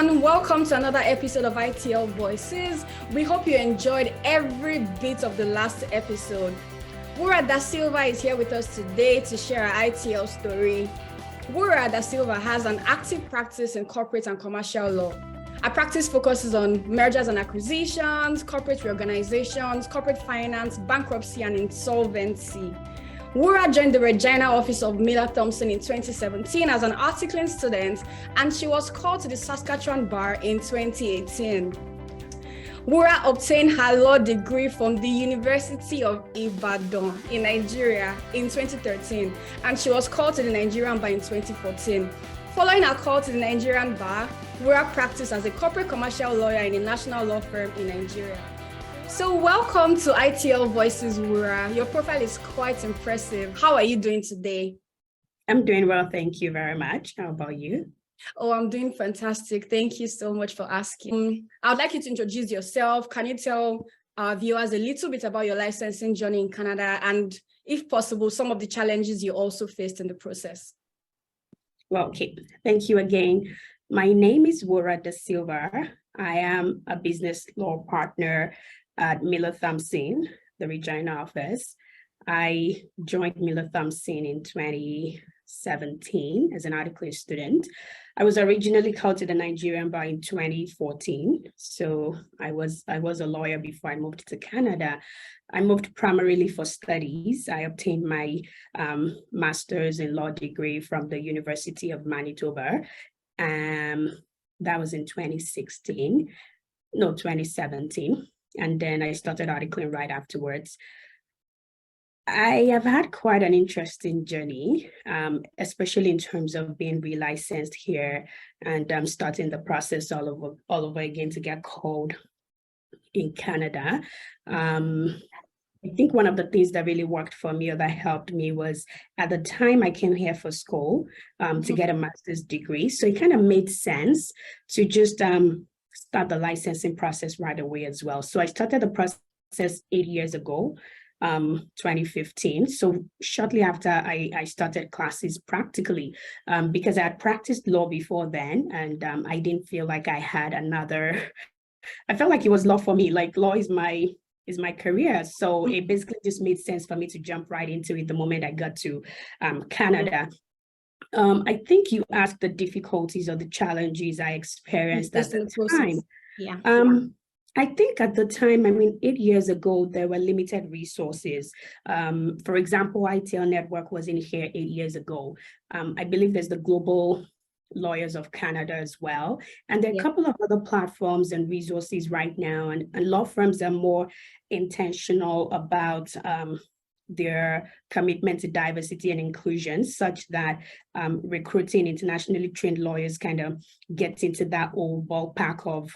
everyone, welcome to another episode of ITL Voices. We hope you enjoyed every bit of the last episode. Wura Dasylva is here with us today to share our ITL story. Wura Dasylva has an active practice in corporate and commercial law. Our practice focuses on mergers and acquisitions, corporate reorganizations, corporate finance, bankruptcy, and insolvency. Wura joined the Regina office of Miller Thomson in 2017 as an articling student, and she was called to the Saskatchewan Bar in 2018. Wura obtained her law degree from the University of Ibadan in Nigeria in 2013, and she was called to the Nigerian Bar in 2014. Following her call to the Nigerian Bar, Wura practiced as a corporate commercial lawyer in a national law firm in Nigeria. So welcome to ITL Voices, Wura. Your profile is quite impressive. How are you doing today? I'm doing well, thank you very much. How about you? Oh, I'm doing fantastic. Thank you so much for asking. I would like you to introduce yourself. Can you tell our viewers a little bit about your licensing journey in Canada and, if possible, some of the challenges you also faced in the process? Well, okay. Thank you again. My name is Wura Dasylva. I am a business law partner at Miller Thomson, the Regina office. I joined Miller Thomson in 2017 as an articling student. I was originally called to the Nigerian Bar in 2014. So I was a lawyer before I moved to Canada. I moved primarily for studies. I obtained my master's in law degree from the University of Manitoba. That was in 2017. And then I started articling right afterwards. I have had quite an interesting journey, especially in terms of being relicensed here and starting the process all over again to get called in Canada. I think one of the things that really worked for me or that helped me was at the time I came here for school to get a master's degree. So it kind of made sense to just start the licensing process right away as well. So I started the process 8 years ago, 2015. So shortly after I started classes practically, because I had practiced law before then, and I didn't feel like I had I felt like it was law for me, like law is my career. So it basically just made sense for me to jump right into it the moment I got to Canada. I think you asked the difficulties or the challenges I experienced at the time. Yeah. I think at the time, 8 years ago, there were limited resources. For example, ITL Network was in here 8 years ago. I believe there's the Global Lawyers of Canada as well. And there are a couple of other platforms and resources right now, and law firms are more intentional about their commitment to diversity and inclusion, such that recruiting internationally trained lawyers kind of gets into that whole ballpark of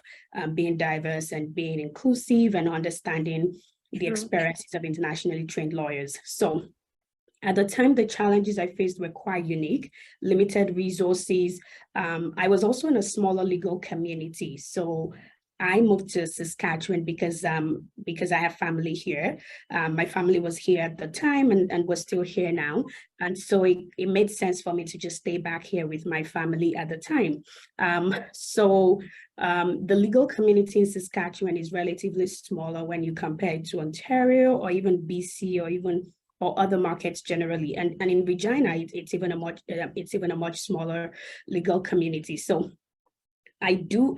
being diverse and being inclusive and understanding the experiences of internationally trained lawyers. So at the time, the challenges I faced were quite unique, limited resources. I was also in a smaller legal community. So I moved to Saskatchewan because I have family here. My family was here at the time and was still here now. And so it made sense for me to just stay back here with my family at the time. The legal community in Saskatchewan is relatively smaller when you compare it to Ontario or even BC or other markets generally. And in Regina, it's even a much smaller legal community. So I do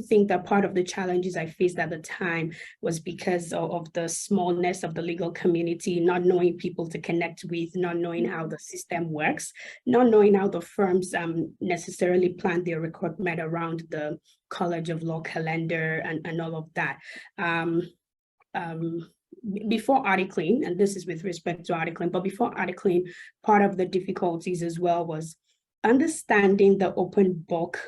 think that part of the challenges I faced at the time was because of the smallness of the legal community, not knowing people to connect with, not knowing how the system works, not knowing how the firms necessarily plan their recruitment around the College of Law calendar and all of that. Before articling, and this is with respect to articling, but before articling, part of the difficulties as well was understanding the open book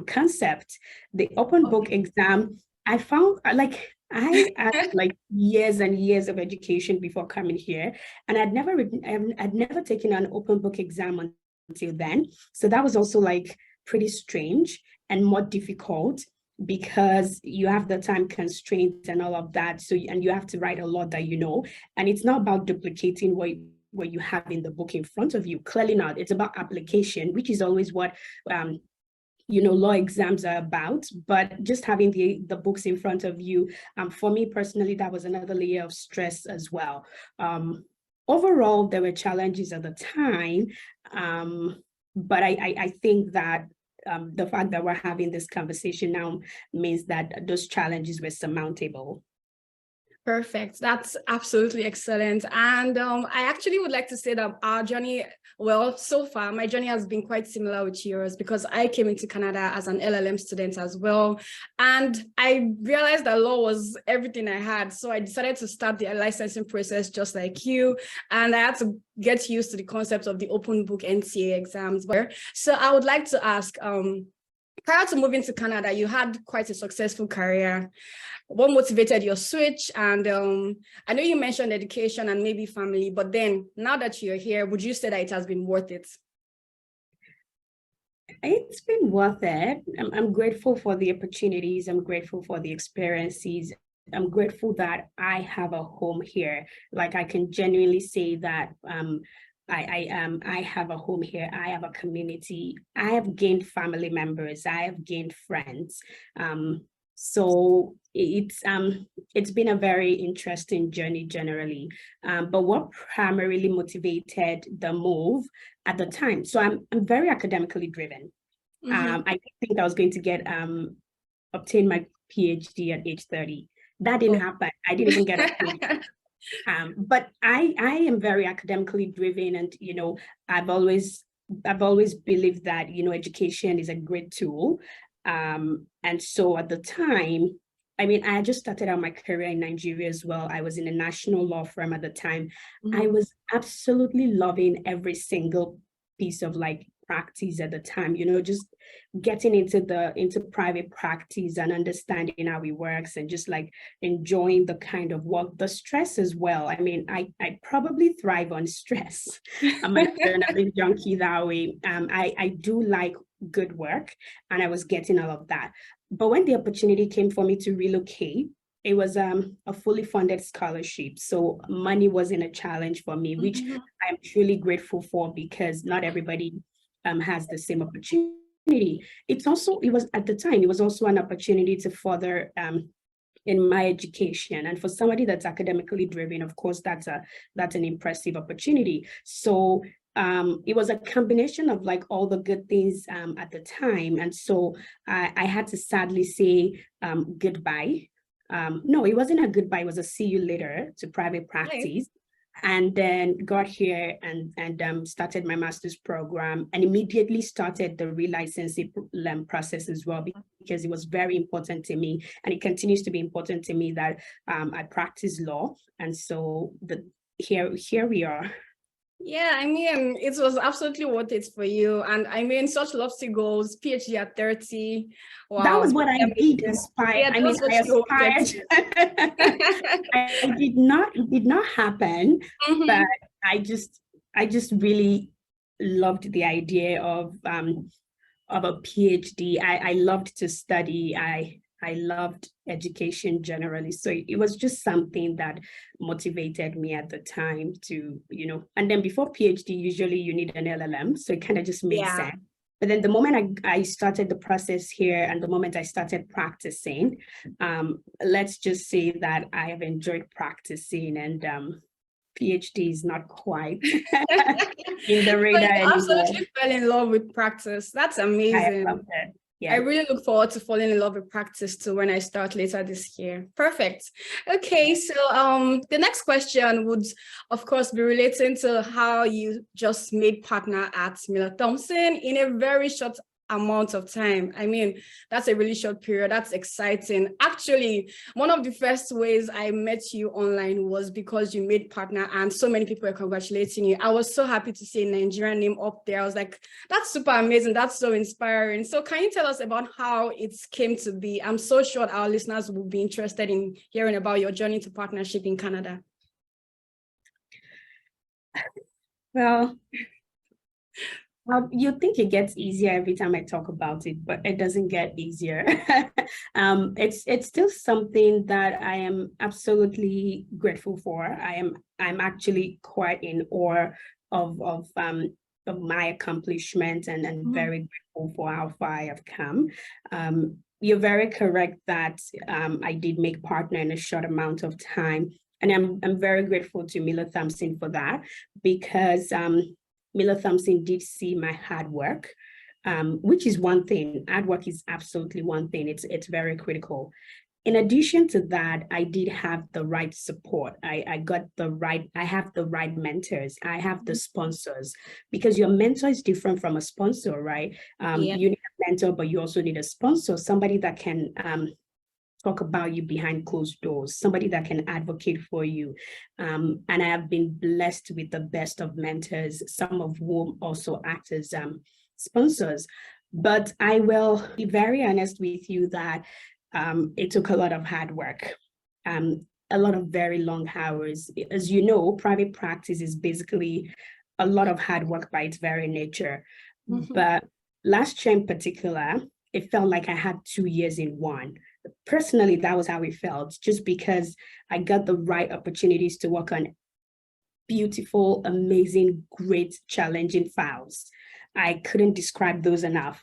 concept. The open book exam, I found I had like years and years of education before coming here, and I'd never taken an open book exam until then. So that was also like pretty strange and more difficult because you have the time constraints and all of that. So and you have to write a lot that you know, and it's not about duplicating what you have in the book in front of you. Clearly not. It's about application, which is always what law exams are about, but just having the books in front of you, for me personally, that was another layer of stress as well. Overall, there were challenges at the time, but I think that the fact that we're having this conversation now means that those challenges were surmountable. Perfect. That's absolutely excellent. And I actually would like to say that our journey, well, so far, my journey has been quite similar with yours, because I came into Canada as an LLM student as well. And I realized that law was everything I had. So I decided to start the licensing process just like you. And I had to get used to the concept of the open book NCA exams. So I would like to ask, prior to moving to Canada, you had quite a successful career. What motivated your switch? And I know you mentioned education and maybe family, but then now that you're here, would you say that it has been worth it? It's been worth it. I'm grateful for the opportunities. I'm grateful for the experiences. I'm grateful that I have a home here. Like, I can genuinely say that I have a home here. I have a community. I have gained family members. I have gained friends. So it's been a very interesting journey generally. But what primarily motivated the move at the time? So I'm very academically driven. I didn't think I was going to obtain my PhD at age 30. That didn't happen. I didn't even get a PhD. But I am very academically driven, and I've always believed that education is a great tool. And so at the time, I mean, I just started out my career in Nigeria as well. I was in a national law firm at the time. I was absolutely loving every single piece of practice at the time, just getting into private practice and understanding how it works, and just enjoying the kind of work, the stress as well. I mean, I probably thrive on stress. I'm an adrenaline junkie that way. I do like good work, and I was getting all of that. But when the opportunity came for me to relocate, it was a fully funded scholarship. So money wasn't a challenge for me, which I'm truly grateful for, because not everybody has the same opportunity. It was at the time, it was also an opportunity to further in my education. And for somebody that's academically driven, of course, that's an impressive opportunity. So it was a combination of all the good things at the time. And so I had to sadly say goodbye. No, it wasn't a goodbye, it was a see you later to private practice. Right. And then got here and started my master's program, and immediately started the relicensing process as well, because it was very important to me, and it continues to be important to me that I practice law. And so here we are. Yeah, I mean, it was absolutely worth it for you. And I mean, such lofty goals, PhD at 30. Wow. That was what I did aspire. Yeah, I mean, I aspired. It did not happen, but I just really loved the idea of a PhD. I loved to study. I loved education generally. So it was just something that motivated me at the time to, and then before PhD, usually you need an LLM. So it kind of just made sense. But then the moment I started the process here, and the moment I started practicing, let's just say that I have enjoyed practicing, and PhD is not quite in the radar anymore. Absolutely fell in love with practice. That's amazing. I loved it. Yeah. I really look forward to falling in love with practice too when I start later this year. Perfect. Okay, so the next question would, of course, be relating to how you just made partner at Miller Thomson in a very short amount of time. I mean, that's a really short period. That's exciting. Actually, one of the first ways I met you online was because you made partner, and so many people were congratulating you. I was so happy to see a Nigerian name up there. I was like, that's super amazing. That's so inspiring. So can you tell us about how it came to be? I'm so sure our listeners will be interested in hearing about your journey to partnership in Canada. Well, you think it gets easier every time I talk about it, but it doesn't get easier. It's still something that I am absolutely grateful for. I'm actually quite in awe of my accomplishments and very grateful for how far I have come. You're very correct that I did make partner in a short amount of time. And I'm very grateful to Miller Thomson for that, because Miller Thomson did see my hard work, which is one thing. Hard work is absolutely one thing. It's very critical. In addition to that, I did have the right support. I have the right mentors. I have the sponsors, because your mentor is different from a sponsor, right? You need a mentor, but you also need a sponsor, somebody that can talk about you behind closed doors, somebody that can advocate for you. And I have been blessed with the best of mentors, some of whom also act as sponsors. But I will be very honest with you that it took a lot of hard work, a lot of very long hours. As you know, private practice is basically a lot of hard work by its very nature. But last year in particular, it felt like I had 2 years in one. Personally, that was how it felt, just because I got the right opportunities to work on beautiful, amazing, great, challenging files. I couldn't describe those enough.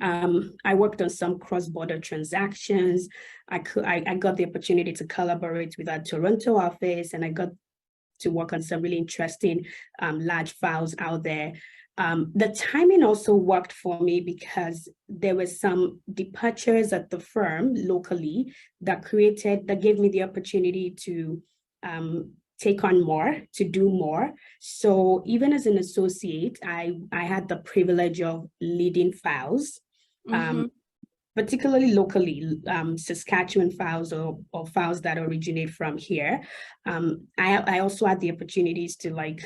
I worked on some cross-border transactions. I got the opportunity to collaborate with our Toronto office, and I got to work on some really interesting large files out there. The timing also worked for me because there were some departures at the firm locally that gave me the opportunity to take on more, to do more. So even as an associate, I had the privilege of leading files, particularly locally, Saskatchewan files or files that originate from here. I also had the opportunities to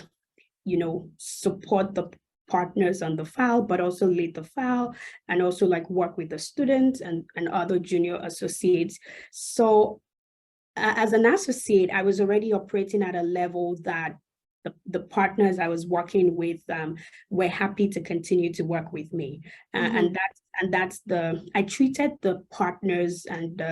support the partners on the file, but also lead the file, and also work with the students and other junior associates. So as an associate, I was already operating at a level that the partners I was working with were happy to continue to work with me. And I treated the partners and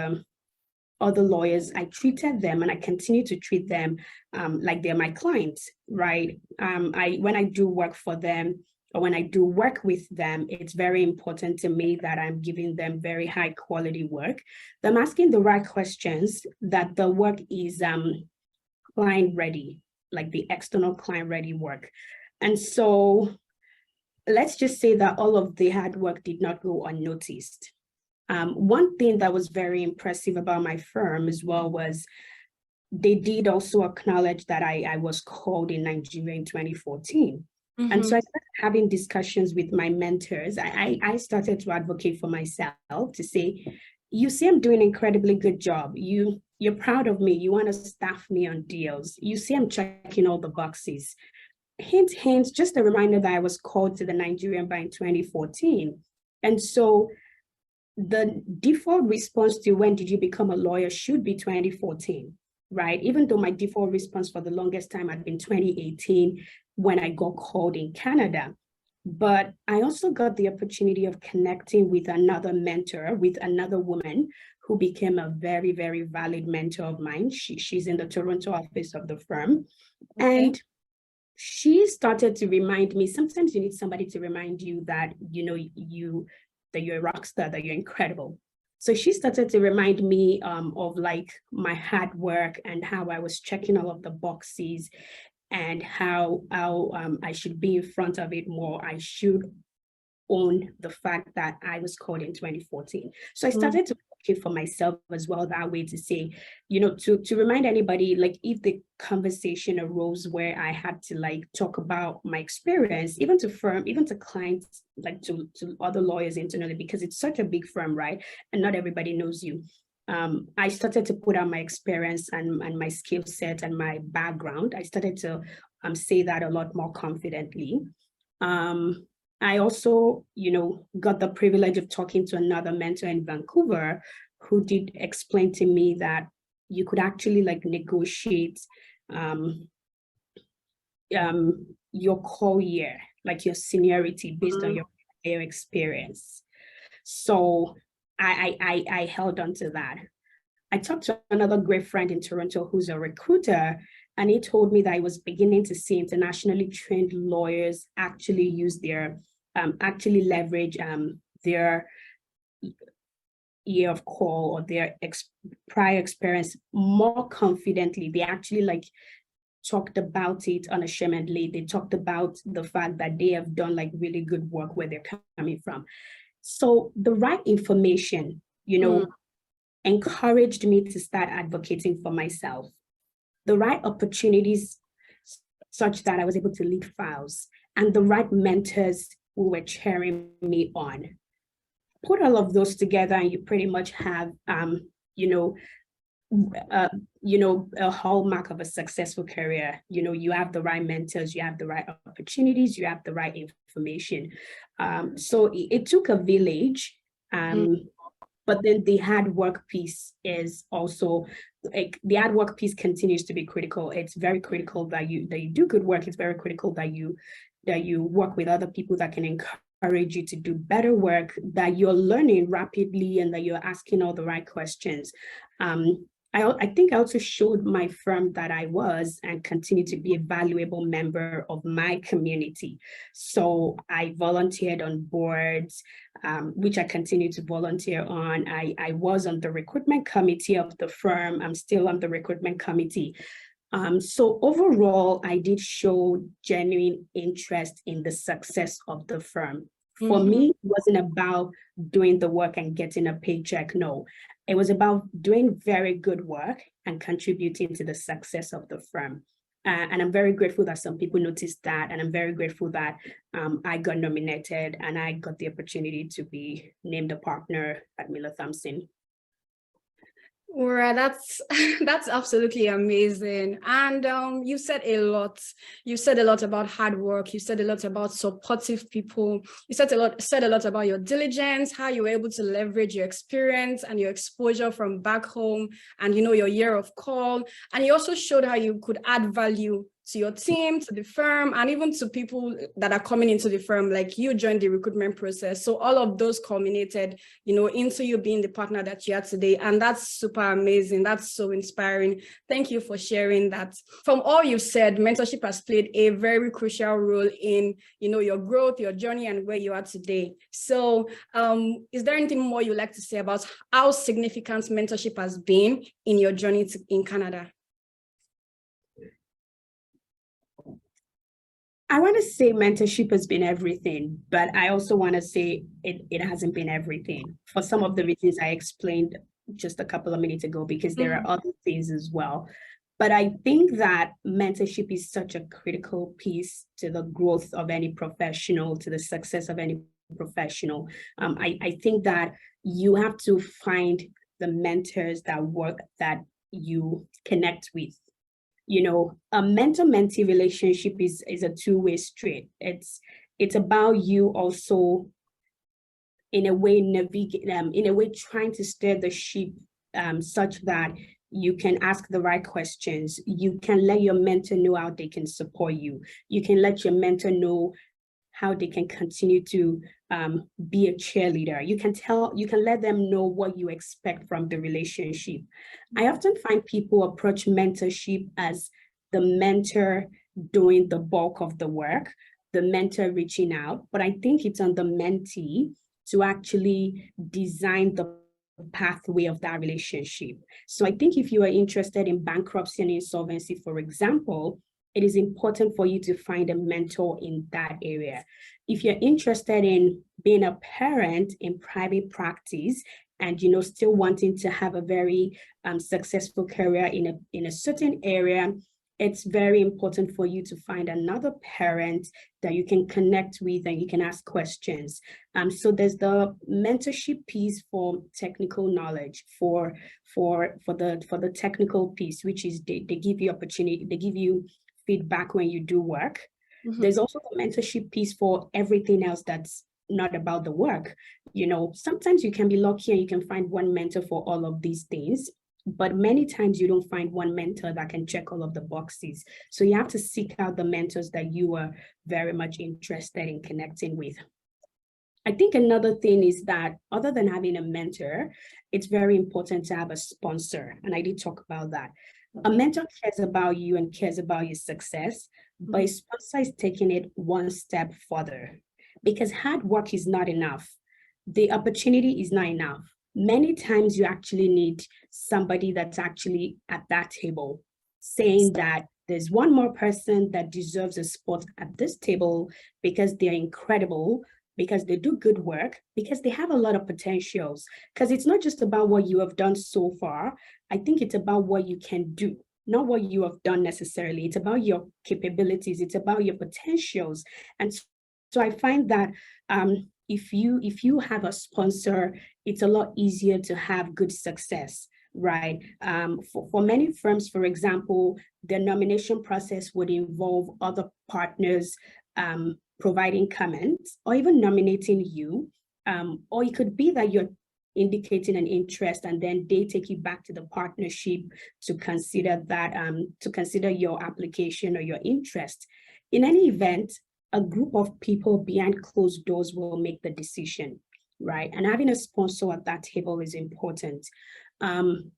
other lawyers, I treated them, and I continue to treat them like they're my clients, right? When I do work for them, or when I do work with them, it's very important to me that I'm giving them very high quality work. That I'm asking the right questions, that the work is client ready, like the external client ready work. And so let's just say that all of the hard work did not go unnoticed. One thing that was very impressive about my firm as well was they did also acknowledge that I was called in Nigeria in 2014. And so I started having discussions with my mentors. I started to advocate for myself, to say, you see, I'm doing an incredibly good job. You're proud of me. You want to staff me on deals. You see, I'm checking all the boxes. Hint, hint, just a reminder that I was called to the Nigerian Bar in 2014. And so the default response to when did you become a lawyer should be 2014, right? Even though my default response for the longest time had been 2018 when I got called in Canada. But I also got the opportunity of connecting with another mentor, with another woman who became a very, very valid mentor of mine. She's in the Toronto office of the firm. Okay. And she started to remind me, sometimes you need somebody to remind you that, that you're a rock star, that you're incredible. So she started to remind me of my hard work and how I was checking all of the boxes, and how I should be in front of it more. I should own the fact that I was called in 2014. So I started to advocate for myself as well that way, to say, to remind anybody, if the conversation arose where I had to talk about my experience, even to firm, even to clients, to other lawyers internally, because it's such a big firm, right? And not everybody knows you. I started to put out my experience and my skill set and my background. I started to say that a lot more confidently. I also, got the privilege of talking to another mentor in Vancouver who did explain to me that you could actually negotiate your core year, your seniority based on your experience. So I held on to that. I talked to another great friend in Toronto who's a recruiter, And he told me that I was beginning to see internationally trained lawyers actually use their, actually leverage their year of call or their prior experience more confidently. They actually like talked about it unashamedly. They talked about the fact that they have done like really good work where they're coming from. So the right information, you know, encouraged me to start advocating for myself. The right opportunities such that I was able to lead files, and the right mentors who were cheering me on. Put all of those together and you pretty much have, a hallmark of a successful career. You know, you have the right mentors, you have the right opportunities, you have the right information. So it took a village, but then the hard work piece is also like the hard work piece continues to be critical. It's very critical that you do good work. It's very critical that you work with other people that can encourage you to do better work, that you're learning rapidly, and that you're asking all the right questions. I think I also showed my firm that I was and continue to be a valuable member of my community. So I volunteered on boards, which I continue to volunteer on. I was on the recruitment committee of the firm. I'm still on the recruitment committee. So overall, I did show genuine interest in the success of the firm. For me, it wasn't about doing the work and getting a paycheck. No, it was about doing very good work and contributing to the success of the firm. And I'm very grateful that some people noticed that. And I'm very grateful that I got nominated and I got the opportunity to be named a partner at Miller Thomson. Wura, that's absolutely amazing. And you said a lot. You said a lot about hard work. You said a lot about supportive people. You said a lot about your diligence, how you were able to leverage your experience and your exposure from back home, and your year of call. And you also showed how you could add value to your team, to the firm, and even to people that are coming into the firm, like you joined the recruitment process. So all of those culminated, into you being the partner that you are today. And that's super amazing. That's so inspiring. Thank you for sharing that. From all you said, mentorship has played a very crucial role in, your growth, your journey, and where you are today. So is there anything more you'd like to say about how significant mentorship has been in your journey in Canada? I want to say mentorship has been everything, but I also want to say it hasn't been everything for some of the reasons I explained just a couple of minutes ago, because there are other things as well. But I think that mentorship is such a critical piece to the growth of any professional, to the success of any professional. I think that you have to find the mentors that you connect with. A mentor-mentee relationship is a two-way street. It's about you also in a way trying to steer the ship such that you can ask the right questions. You can let your mentor know how they can support you. You can let your mentor know how they can continue to be a cheerleader. You can let them know what you expect from the relationship. I often find people approach mentorship as the mentor doing the bulk of the work, the mentor reaching out, but I think it's on the mentee to actually design the pathway of that relationship. So I think if you are interested in bankruptcy and insolvency, for example, it is important for you to find a mentor in that area. If you're interested in being a parent in private practice and still wanting to have a very successful career in a certain area, it's very important for you to find another parent that you can connect with and you can ask questions. So there's the mentorship piece for technical knowledge, for the technical piece, which is they give you opportunity, they give you feedback when you do work. There's also the mentorship piece for everything else that's not about the work. Sometimes you can be lucky and you can find one mentor for all of these things, but many times you don't find one mentor that can check all of the boxes. So you have to seek out the mentors that you are very much interested in connecting with. I think another thing is that other than having a mentor, it's very important to have a sponsor. And I did talk about that. A mentor cares about you and cares about your success, but a sponsor is taking it one step further, because hard work is not enough. The opportunity is not enough. Many times you actually need somebody that's actually at that table saying that there's one more person that deserves a spot at this table because they're incredible, because they do good work, because they have a lot of potentials. Because it's not just about what you have done so far. I think it's about what you can do, not what you have done necessarily. It's about your capabilities. It's about your potentials. And so I find that if you have a sponsor, it's a lot easier to have good success, right? For many firms, for example, the nomination process would involve other partners providing comments or even nominating you. Or it could be that you're indicating an interest and then they take you back to the partnership to consider that, to consider your application or your interest. In any event, a group of people behind closed doors will make the decision, right? And having a sponsor at that table is important. And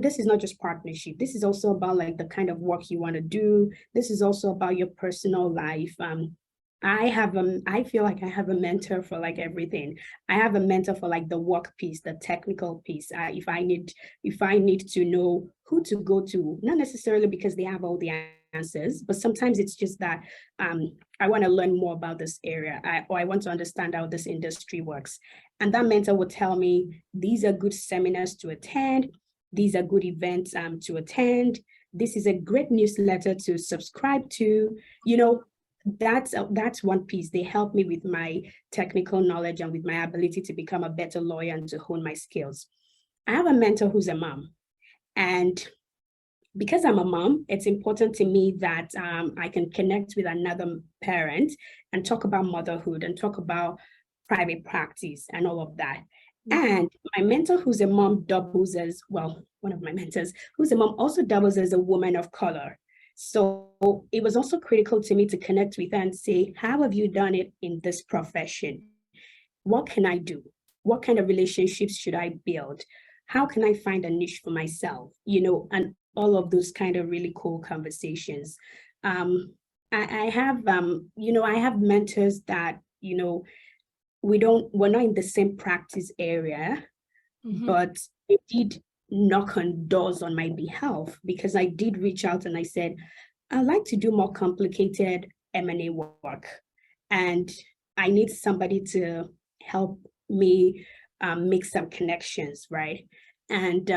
this is not just partnership. This is also about like the kind of work you want to do. This is also about your personal life. I feel like I have a mentor for like everything. I have a mentor for like the work piece, the technical piece. If I need to know who to go to, not necessarily because they have all the answers, but sometimes it's just that I want to learn more about this area, or I want to understand how this industry works. And that mentor will tell me, these are good seminars to attend. These are good events to attend. This is a great newsletter to subscribe to. You know, that's one piece. They help me with my technical knowledge and with my ability to become a better lawyer and to hone my skills. I have a mentor who's a mom. And because I'm a mom, it's important to me that I can connect with another parent and talk about motherhood and talk about private practice and all of that. And my mentor who's a mom doubles as, well, one of my mentors who's a mom also doubles as a woman of color. So it was also critical to me to connect with her and say, how have you done it in this profession? What can I do? What kind of relationships should I build? How can I find a niche for myself? You know, and all of those kind of really cool conversations. I have, I have mentors that, we're not in the same practice area, but they did knock on doors on my behalf because I did reach out and I said, I'd like to do more complicated M&A work. And I need somebody to help me make some connections, right? And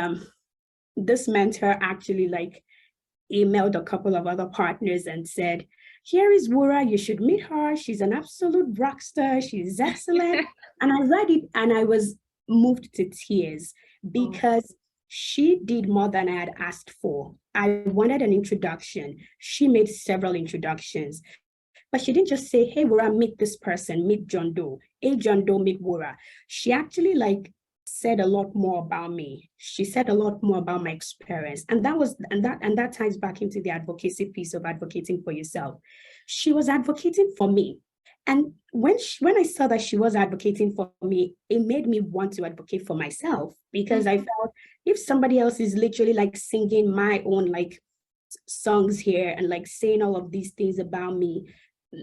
this mentor actually emailed a couple of other partners and said, here is Wura, you should meet her. She's an absolute rock star. She's excellent. And I read it and I was moved to tears because she did more than I had asked for. I wanted an introduction. She made several introductions, but she didn't just say, hey, Wura, meet this person, meet John Doe. Hey, John Doe, meet Wura. She actually said a lot more about me. She said a lot more about my experience. And that ties back into the advocacy piece of advocating for yourself. She was advocating for me. And when I saw that she was advocating for me, it made me want to advocate for myself because I felt if somebody else is literally singing my own songs here and saying all of these things about me,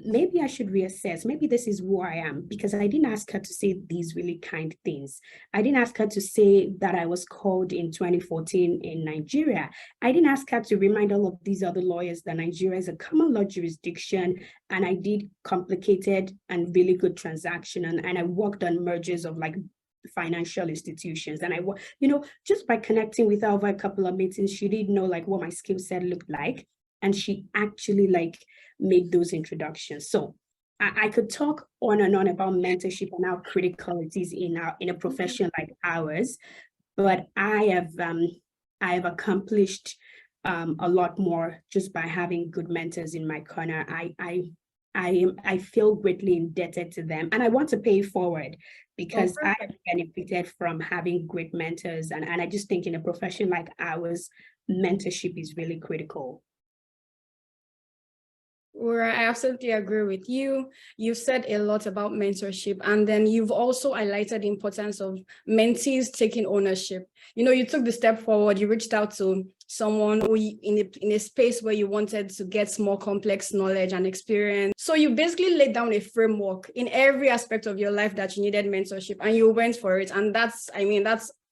maybe I should reassess. Maybe this is who I am, because I didn't ask her to say these really kind things. I didn't ask her to say that I was called in 2014 in Nigeria. I didn't ask her to remind all of these other lawyers that Nigeria is a common law jurisdiction, and I did complicated and really good transaction, and I worked on mergers of financial institutions. And I, just by connecting with her over a couple of meetings, she did know what my skill set looked like. And she actually made those introductions. So I could talk on and on about mentorship and how critical it is in a profession like ours, but I have accomplished a lot more just by having good mentors in my corner. I feel greatly indebted to them, and I want to pay forward because I have benefited from having great mentors, and I just think in a profession like ours, mentorship is really critical. Wura, I absolutely agree with you. You've said a lot about mentorship, and then you've also highlighted the importance of mentees taking ownership. You took the step forward, you reached out to someone who in a space where you wanted to get more complex knowledge and experience. So you basically laid down a framework in every aspect of your life that you needed mentorship, and you went for it. And that's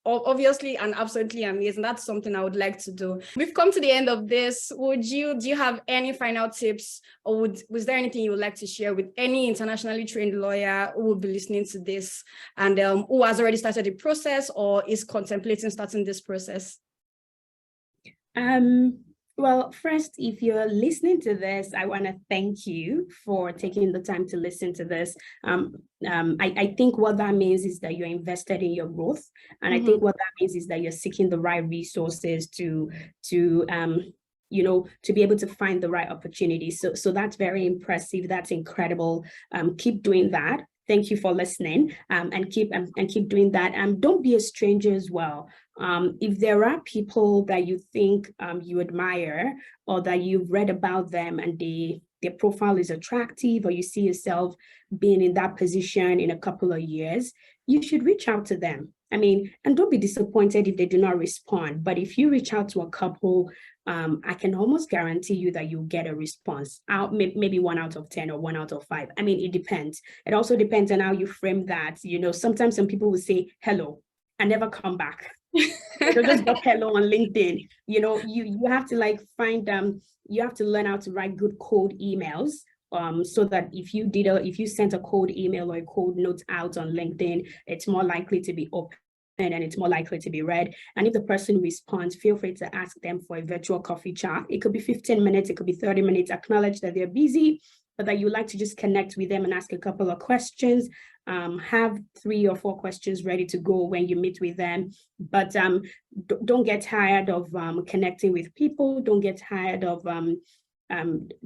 obviously and absolutely amazing. That's something I would like to do. We've come to the end of this. Do you have any final tips, or was there anything you would like to share with any internationally trained lawyer who will be listening to this and who has already started the process or is contemplating starting this process? Well, first, if you're listening to this, I want to thank you for taking the time to listen to this. I think what that means is that you're invested in your growth. And I think what that means is that you're seeking the right resources to be able to find the right opportunities. So that's very impressive. That's incredible. Keep doing that. Thank you for listening, and keep doing that. Don't be a stranger as well. If there are people that you think you admire, or that you've read about them and their profile is attractive, or you see yourself being in that position in a couple of years, you should reach out to them. And don't be disappointed if they do not respond. But if you reach out to a couple, I can almost guarantee you that you'll get a response. Maybe 1 out of 10 or 1 out of 5. It depends. It also depends on how you frame that. Sometimes some people will say hello and never come back. They'll just drop hello on LinkedIn. You have to you have to learn how to write good cold emails. So that if you sent a cold email or a cold note out on LinkedIn, it's more likely to be open and it's more likely to be read. And if the person responds, feel free to ask them for a virtual coffee chat. It could be 15 minutes, it could be 30 minutes. Acknowledge that they're busy, but that you like to just connect with them and ask a couple of questions. Have 3 or 4 questions ready to go when you meet with them. But don't get tired of connecting with people. Don't get tired of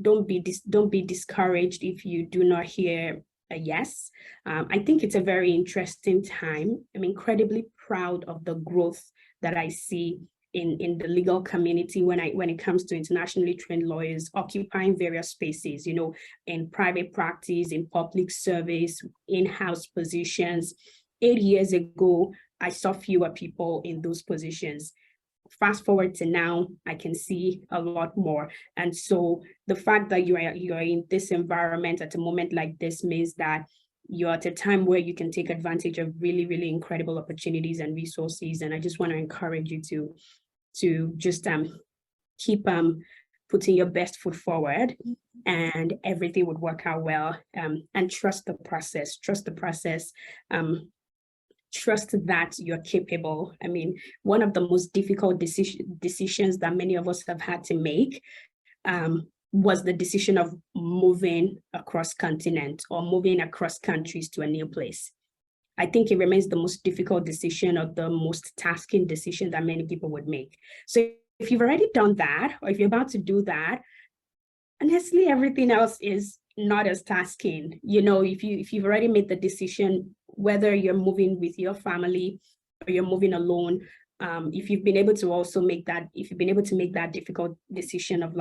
don't be discouraged if you do not hear a yes. I think it's a very interesting time. I'm incredibly proud of the growth that I see in the legal community when it comes to internationally trained lawyers occupying various spaces, in private practice, in public service, in-house positions. 8 years ago, I saw fewer people in those positions. Fast forward to now, I can see a lot more. And so the fact that you are in this environment at a moment like this means that you're at a time where you can take advantage of really, really incredible opportunities and resources. And I just want to encourage you to just keep putting your best foot forward, and everything would work out well. And trust the process. Trust that you're capable. One of the most difficult decisions that many of us have had to make was the decision of moving across continent or moving across countries to a new place. I think it remains the most difficult decision, or the most tasking decision that many people would make. So if you've already done that, or if you're about to do that, honestly, everything else is not as tasking. If you've already made the decision, whether you're moving with your family or you're moving alone, if you've been able to make that difficult decision of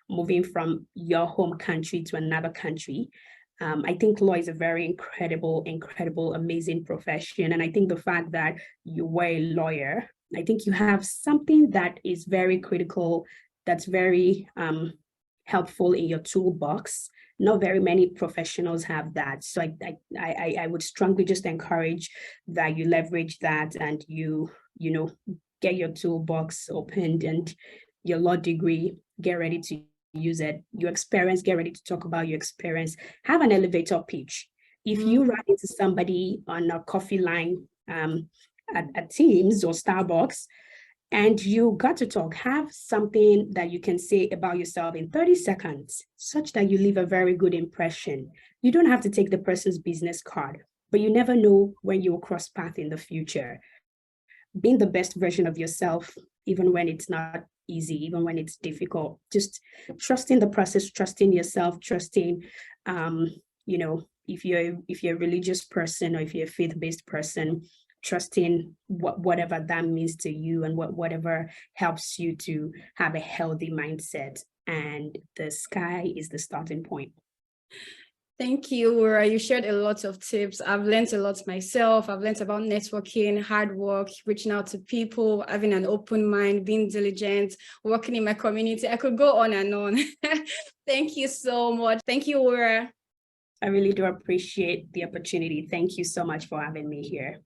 moving from your home country to another country, I think law is a very incredible, amazing profession. And I think the fact that you were a lawyer, I think you have something that is very critical, that's very helpful in your toolbox. Not very many professionals have that. So I would strongly just encourage that you leverage that, and you get your toolbox opened, and your law degree, get ready to use it. Your experience, get ready to talk about your experience. Have an elevator pitch. If you run into somebody on a coffee line at Teams or Starbucks, and you got to talk, have something that you can say about yourself in 30 seconds, such that you leave a very good impression. You don't have to take the person's business card, but you never know when you will cross paths in the future. Being the best version of yourself, even when it's not easy, even when it's difficult, just trusting the process, trusting yourself, trusting, if you're a religious person, or if you're a faith-based person, trusting whatever that means to you, and whatever helps you to have a healthy mindset. And the sky is the starting point. Thank you, Wura. You shared a lot of tips. I've learned a lot myself. I've learned about networking, hard work, reaching out to people, having an open mind, being diligent, working in my community. I could go on and on. Thank you so much. Thank you, Wura. I really do appreciate the opportunity. Thank you so much for having me here.